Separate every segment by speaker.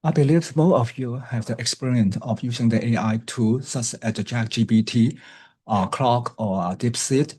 Speaker 1: I believe most of you have the experience of using the AI tools such as the ChatGPT, Claude, or DeepSeek.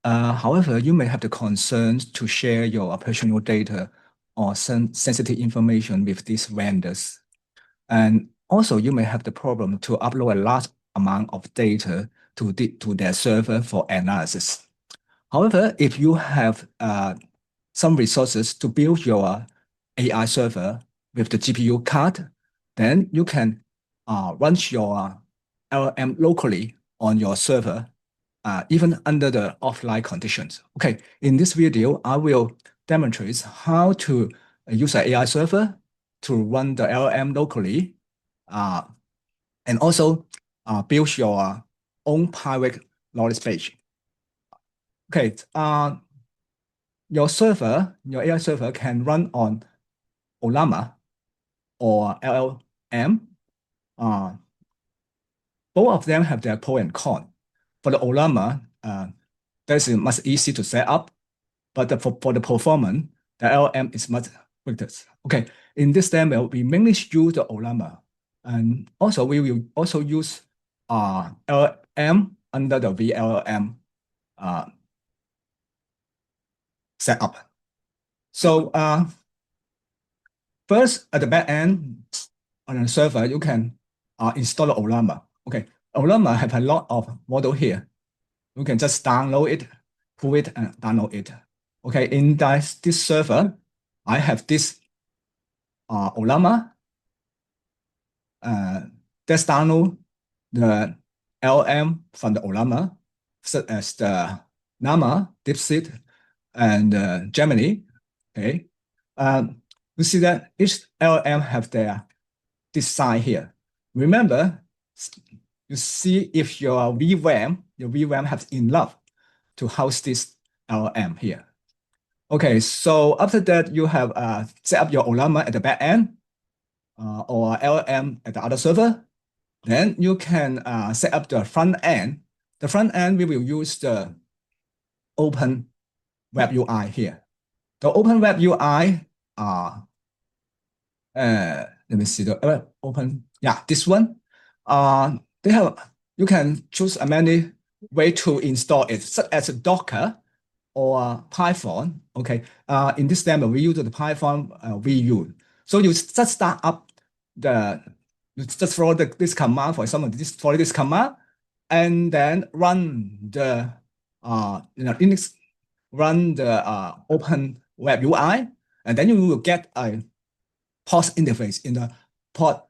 Speaker 1: However, you may have the concerns to share your personal data or sensitive information with these vendors. And also, you may have the problem to upload a large amount of data to their server for analysis. However, if you have some resources to build your AI server with the GPU card, then you can run your LLM locally on your server, even under the offline conditions. Okay, in this video, I will demonstrate how to use an AI server to run the LLM locally, uh, and also build your own private knowledge base. Okay, your AI server can run on Ollama or LLM. Uh, Both of them have their pro and con. For the Ollama, that's much easy to set up, but for the performance, the LLM is much quicker. Okay, in this demo, we mainly use the Ollama, and also we will also use LLM under the vLLM setup. So first, at the back end on the server, you can install Ollama. Okay, Ollama have a lot of model here. You can just download it, pull it, and download it. Okay, in this server, I have this Ollama. Let's download the LLM from the Ollama, such as the Llama, DeepSeek, and Gemini. Okay, you see that each LLM have their design here. Remember, you see if your VRAM has enough to house this LLM here. Okay, so after that, you have set up your Ollama at the back end or LLM at the other server. Then you can set up the front end. The front end, we will use the Open WebUI here. The Open WebUI, let me see the open. Yeah, this one. You can choose a many way to install it, such as Docker or Python. Okay. In this demo, we use the Python VU. So you just start up you just follow this command. For example, follow this command, and then run the Open WebUI, and then you will get a port interface in the port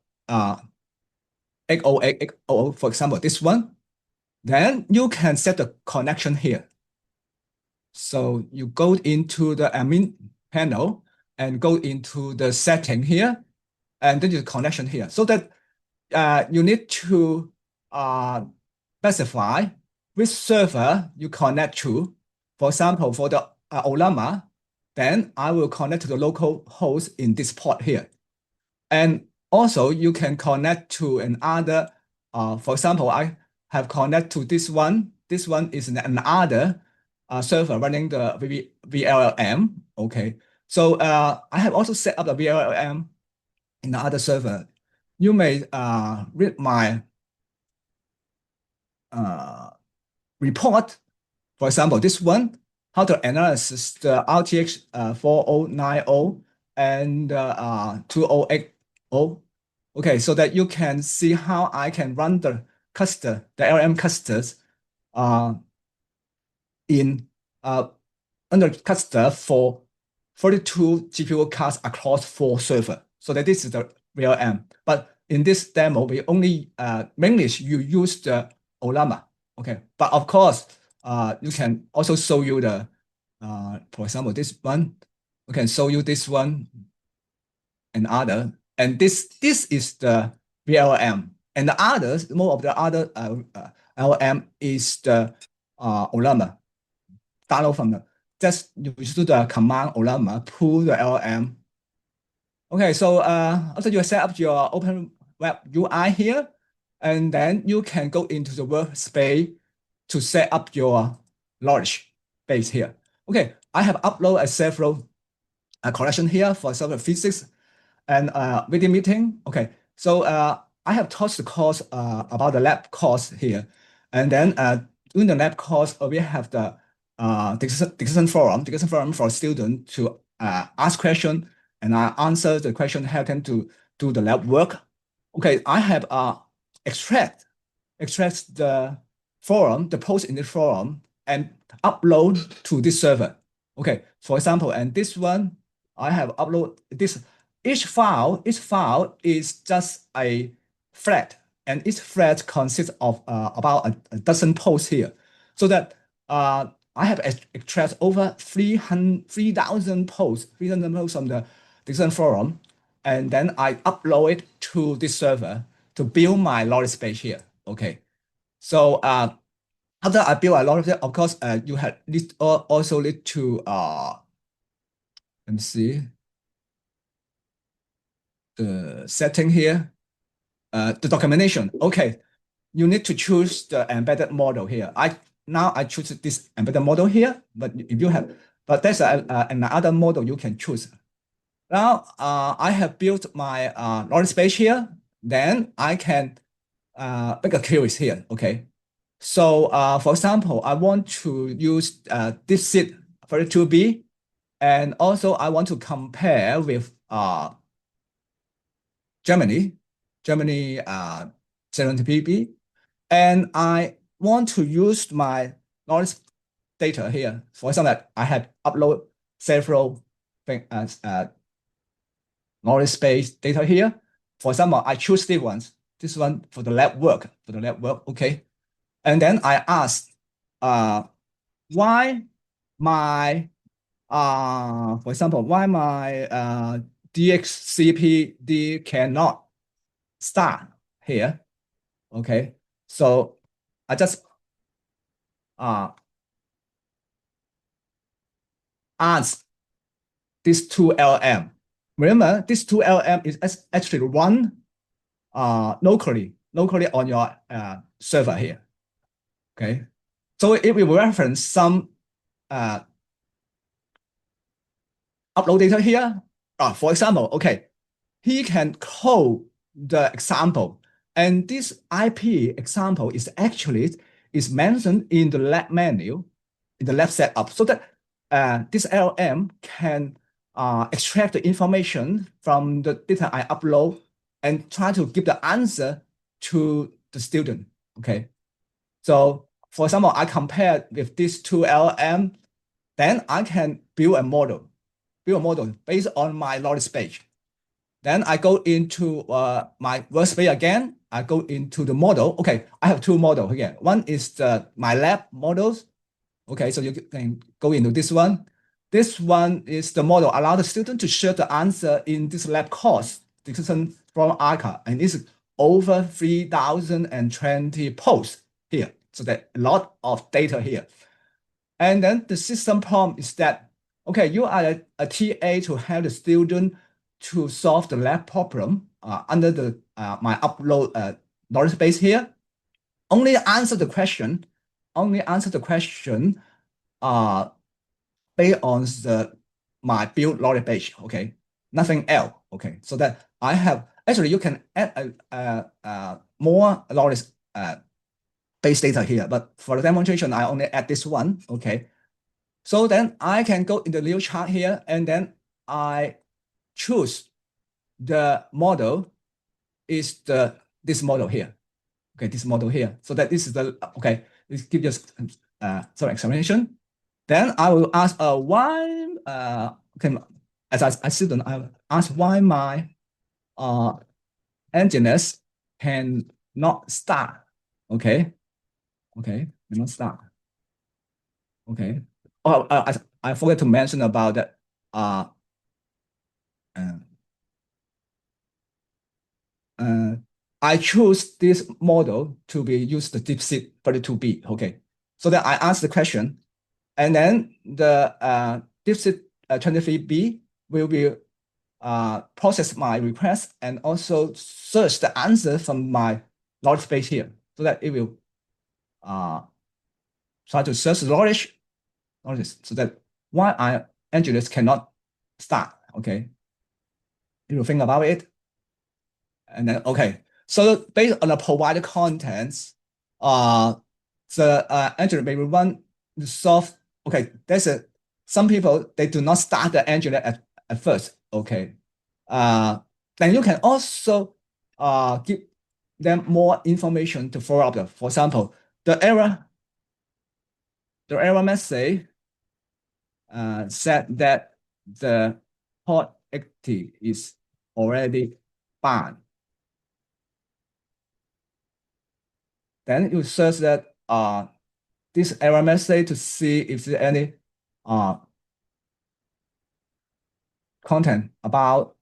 Speaker 1: 808, for example, this one. Then you can set the connection here. So you go into the admin panel and go into the setting here, and then the connection here. So that you need to specify which server you connect to. For example, for the Ollama, then I will connect to the local host in this port here. And also you can connect to another, for example, I have connected to this one. This one is another server running the vLLM. Okay, so I have also set up the vLLM in the other server. You may read my report. For example, this one, how to analyze the RTX 4090 and 2080. Okay, so that you can see how I can run the LLM clusters under cluster for 42 GPU cards across 4 servers. So that this is the VLM. But in this demo, we only mainly you use the Ollama. Okay, but of course, you can also show you the, for example, this one. We can show you this one and other. And this is the vLLM. And the others, more of the other LLM is the Ollama. Download from the, just use the command Ollama, pull the LLM. Okay, so after you set up your Open Web UI here, and then you can go into the workspace to set up your knowledge base here. Okay, I have uploaded several collection here for example physics and video meeting. Okay, so I have taught the course about the lab course here, and then during the lab course we have the discussion forum for students to ask question, and I answer the question, help them to do the lab work. Okay, I have extract the forum, the post in the forum, and upload to this server. Okay, for example, and this one I have upload this. Each file is just a thread, and each thread consists of about a dozen posts here, so that I have extracted over 3,000 posts, 3,000 posts from the different forum, and then I upload it to this server to build my knowledge base here. Okay, so after I build a lot of it, of course, you have also need to let me see the setting here, the documentation. Okay, you need to choose the embedded model here. I choose this embedded model here, but if you have, but there's another model you can choose. Now I have built my knowledge base here. Then I can make a queries here. Okay, so for example, I want to use DeepSeek 32B, and also I want to compare with Germany 70PB, and I want to use my knowledge data here. For example, I have uploaded several knowledge base data here. For example, I choose this one for the lab work, okay. And then I ask why my for example, why my DXCPD cannot start here. Okay, so I just ask this two LLM. Remember, this two LLM is actually run locally on your server here. Okay, so it will reference some upload data here. For example, okay, he can code the example, and this IP example is actually mentioned in the lab menu, in the lab setup, so that this LLM can extract the information from the data I upload and try to give the answer to the student. Okay, so for example, I compare with these two LLM, then I can build a model based on my knowledge base. Then I go into my workspace again. I go into the model. Okay, I have two models again. One is my lab models. Okay, so you can go into this one. This one is the model allow the student to share the answer in this lab course discussion from ARCA, and it's over 3,020 posts here. So that a lot of data here. And then the system prompt is that, okay, you are a TA to help the student to solve the lab problem under the my upload knowledge base here. Only answer the question based on my build knowledge base. Okay, nothing else. Okay, so that I have actually you can add more knowledge base data here, but for the demonstration I only add this one. Okay, so then I can go in the new chart here, and then I choose the model is this model here. Okay, this model here. So that this is the okay. This gives us some explanation. Then I will ask why okay, as a student I will ask why my engineers can not start. Okay, cannot start. Okay. Oh, I forgot to mention about that. Uh, I choose this model to be used the DeepSeek 32B. Okay, so then I ask the question, and then the DeepSeek 23B will be process my request and also search the answer from my knowledge base here, so that it will try to search knowledge, so that why engineers cannot start. Okay, You think about it, and then okay. So based on the provided contents, the engine may run to solve. Okay, some people they do not start the engine at first. Okay, then you can also give them more information to follow up. For example, the error message said that the port 80 is already banned. Then you search that this error message to see if there's any content about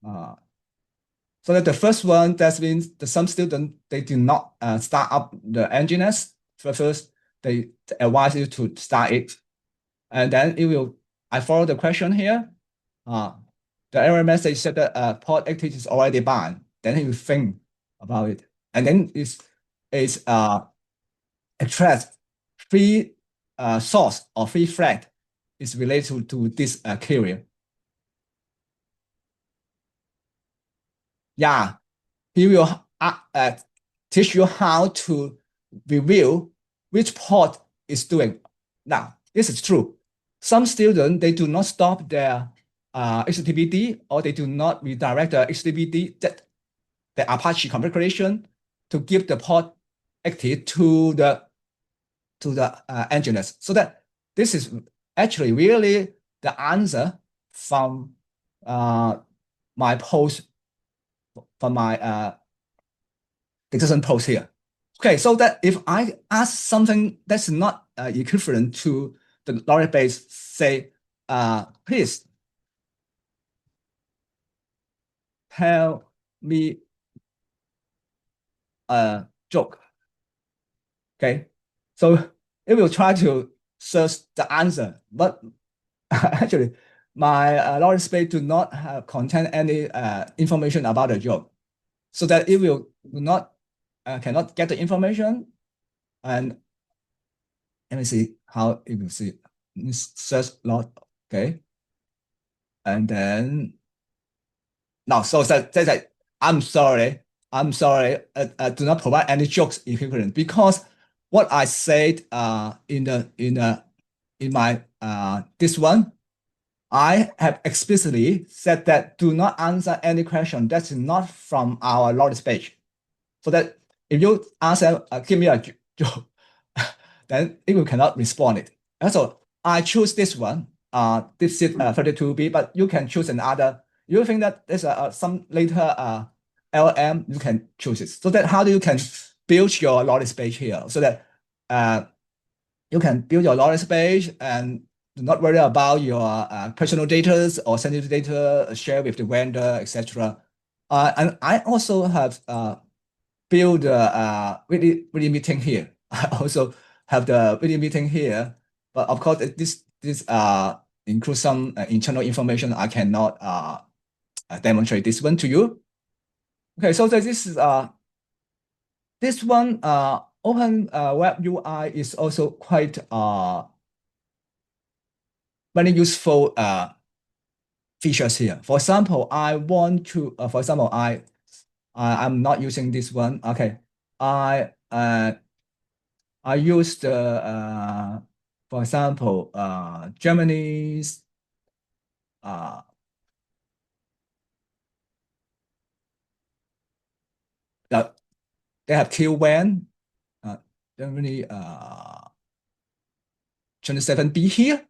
Speaker 1: so that the first one, that means some students they do not start up the engines. First, they advise you to start it, and then it will. I follow the question here. The error message said that port 80 is already banned. Then you think about it, and then it's extract free source or free flag is related to this query. Yeah, he will teach you how to review which port is doing. Now, this is true. Some students, they do not stop their HTTPD or they do not redirect the HTTPD, that the Apache configuration to give the port active to the engineers. So that this is actually really the answer from my post, from my decision post here. Okay, so that if I ask something that's not equivalent to the knowledge base, say, please tell me a joke. Okay, so it will try to search the answer, but actually, my knowledge base do not contain any information about the joke, so that it will not cannot get the information. And let me see how it will see search lot. Okay, and then now so that I'm sorry, do not provide any jokes equivalent, because what I said in my this one, I have explicitly said that do not answer any question that's not from our knowledge page. So that if you answer, give me a joke, then it will cannot respond it. Also, I choose this one, this is 32B, but you can choose another. You think that there's some later LLM, you can choose it. So that how do you can build your knowledge base here, so that you can build your knowledge base and do not worry about your personal data or sensitive data shared with the vendor, etc. And I also have build a video meeting here. I also have the video meeting here, but of course this includes some internal information. I cannot demonstrate this one to you. Okay, so this is this one Open WebUI is also quite very useful features here. For example, I want to for example I'm not using this one. Okay, I use the for example Germany's they have Q1 Germany 27B here.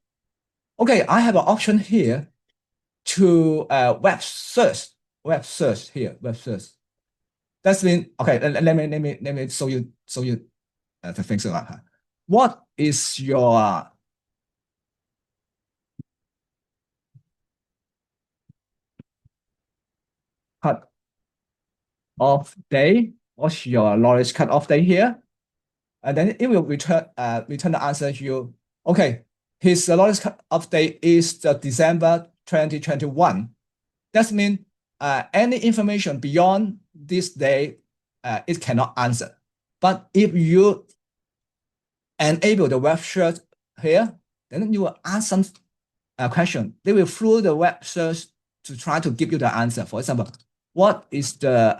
Speaker 1: Okay, I have an option here to web search here, web search. That's mean okay. Let me show you the things like that. What is your cut off day? What's your knowledge cut off day here? And then it will return the answer to you. Okay, his knowledge cut off day is the December 2021. That means any information beyond this day, it cannot answer. But if you enable the web search here, then you will ask some question. They will through the web search to try to give you the answer. For example, what is the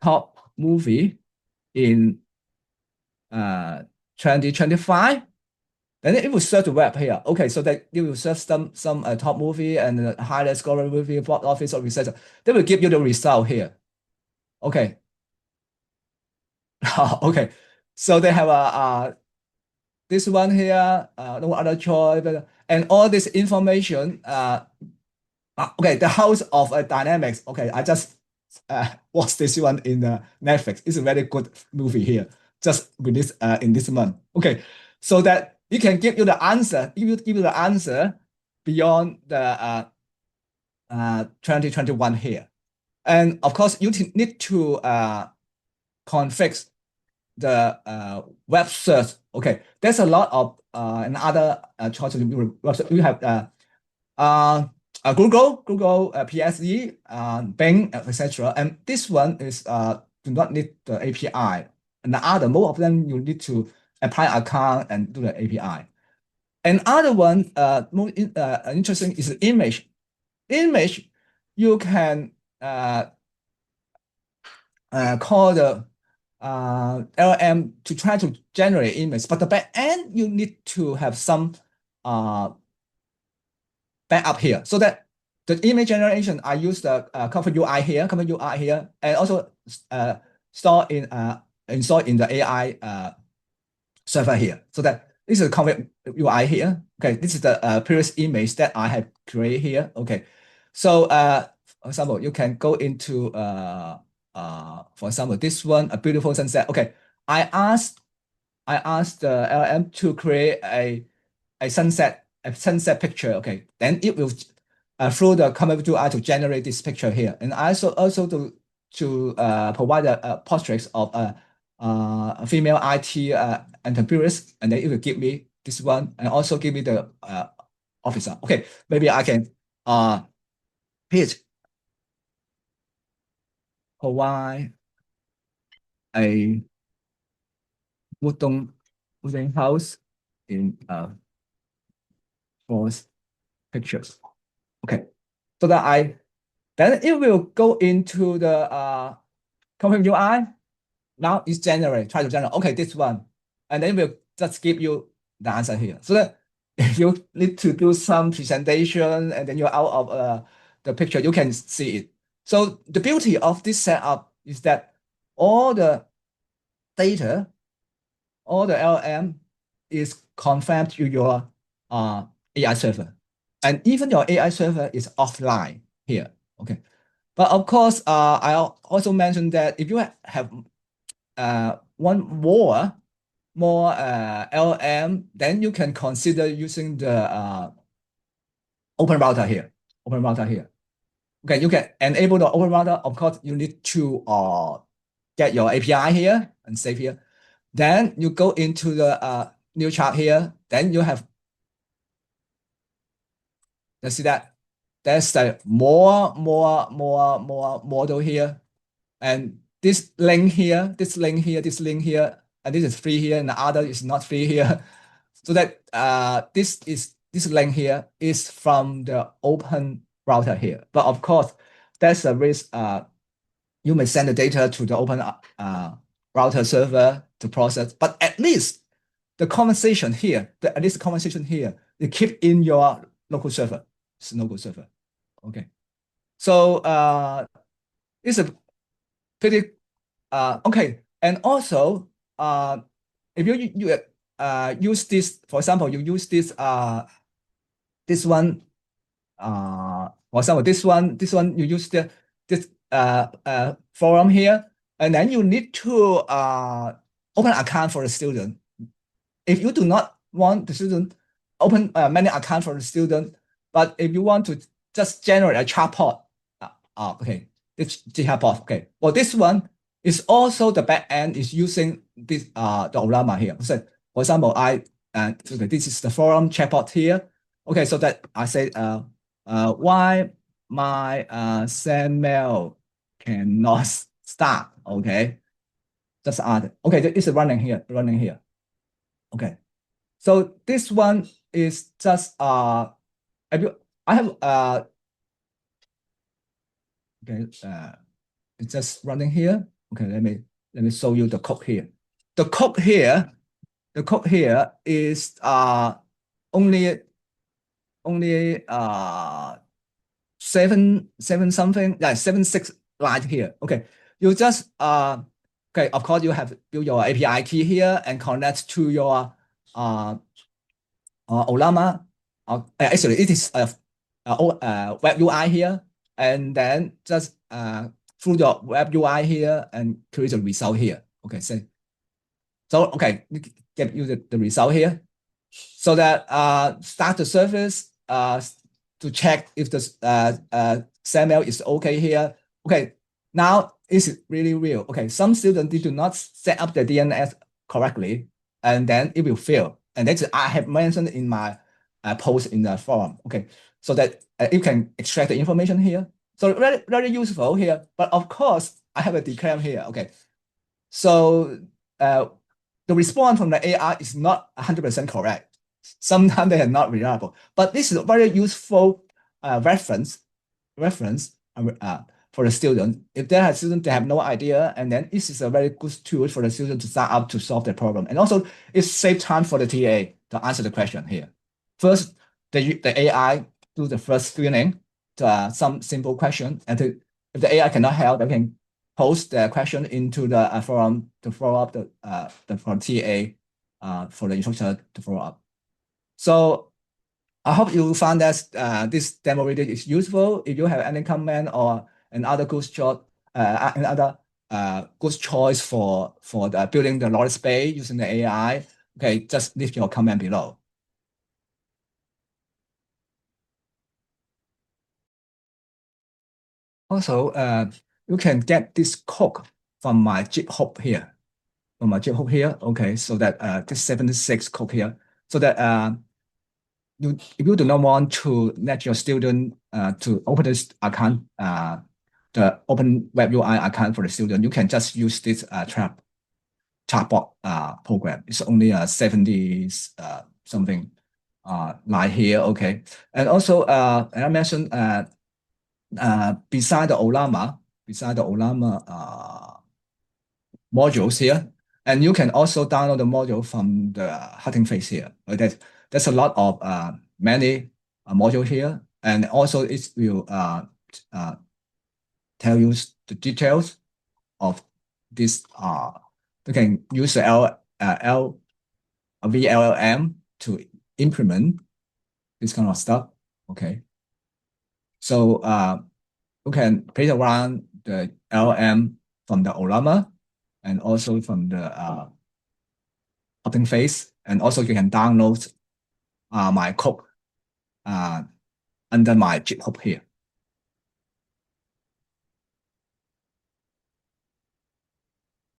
Speaker 1: top movie in 2025? Then it will search the web here. Okay, so that you will search some top movie and highest scoring movie, box office or research. They will give you the result here. Okay. Okay. So they have this one here, no other choice, and all this information. Okay, the House of Dynamics. Okay, I just watched this one in Netflix. It's a very good movie here, just released in this month. Okay, so that it can give you the answer, give you the answer beyond the 2021 here. And of course, you need to configure the web search. Okay, there's a lot of another choices. We have Google, PSE, Bing, etc. And this one is do not need the API. And the other, most of them you need to apply account and do the API. And other one, more interesting is the image. Image, you can call the LLM to try to generate image, but the back end you need to have some backup here, so that the image generation I use the ComfyUI here, and also installed in the AI server here, so that this is ComfyUI here. Okay, this is the previous image that I have created here. Okay, so for example, you can go into for example, this one, a beautiful sunset. Okay, I asked the LLM to create a sunset picture. Okay, then it will through the ComfyUI to generate this picture here, and also to provide portraits of a female IT entrepreneurs, and then it will give me this one, and also give me the officer. Okay, maybe I can pitch provide a wooden house in false pictures. Okay, so that then it will go into the ComfyUI. Now it's try to generate. Okay, this one, and then we'll just give you the answer here. So that if you need to do some presentation and then you're out of the picture, you can see it. So the beauty of this setup is that all the data, all the LLM is confirmed to your AI server. And even your AI server is offline here. Okay. But of course, I also mentioned that if you have one more LLM, then you can consider using the OpenRouter here. Okay, you can enable the OpenRouter. Of course, you need to get your API here and save here. Then you go into the new chart here. Then you have, you see that there's the more model here, and this link here, and this is free here, and the other is not free here. So that this link here is from the OpenRouter here. But of course, there's a risk. You may send the data to the OpenRouter server to process, but at least the conversation here, you keep in your local server. It's a local server. Okay. So it's a pretty okay. And also if you use this, for example, you use this one for example, this one you use this forum here, and then you need to open an account for the student. If you do not want the student open many accounts for the student, but if you want to just generate a chatbot, okay, this chatbot, okay. Well, this one is also the back end is using this the Ollama here. So, for example, okay, this is the forum chatbot here. Okay, so that I say why my send mail cannot start. Okay, just add. Okay, it's running here. Okay, so this one is just I have okay, it's just running here. Okay, let me show you the code here. The code here is only seven something, yeah, 7 6 lines here. Okay, you just okay, of course you have built your API key here and connect to your Ollama. Actually, it is web UI here, and then just through your web UI here and create a result here. Okay, so okay, get you the result here, so that start the service to check if the XML is okay here. Okay, now is it really real? Okay, some students do not set up the DNS correctly, and then it will fail. And that's I have mentioned in my post in the forum. Okay, so that you can extract the information here. So very very useful here. But of course, I have a declare here. Okay, so the response from the AI is not 100% correct. Sometimes they are not reliable, but this is a very useful reference for the student. If they have students, they have no idea, and then this is a very good tool for the student to start up to solve the problem. And also, it saves time for the TA to answer the question here. First, the AI do the first screening to some simple question, and if the AI cannot help, they can post the question into the forum to follow up the from TA for the instructor to follow up. So I hope you found that this demo video is useful. If you have any comment or another good choice for the building the knowledge base using the AI, okay, just leave your comment below. Also, you can get this code from my GitHub here. Okay, so that this 76 code here, so that if you do not want to let your student to open this account, the Open WebUI account for the student, you can just use this chatbot program. It's only 70 something line here. Okay, and also and I mentioned beside the Ollama modules here, and you can also download the module from the Hugging Face here. There's a lot of many module here, and also it will tell you the details of this. You can use the vLLM to implement this kind of stuff. Okay, so you can play around the LLM from the Ollama and also from the Hugging Face, and also you can download my code under my GitHub here.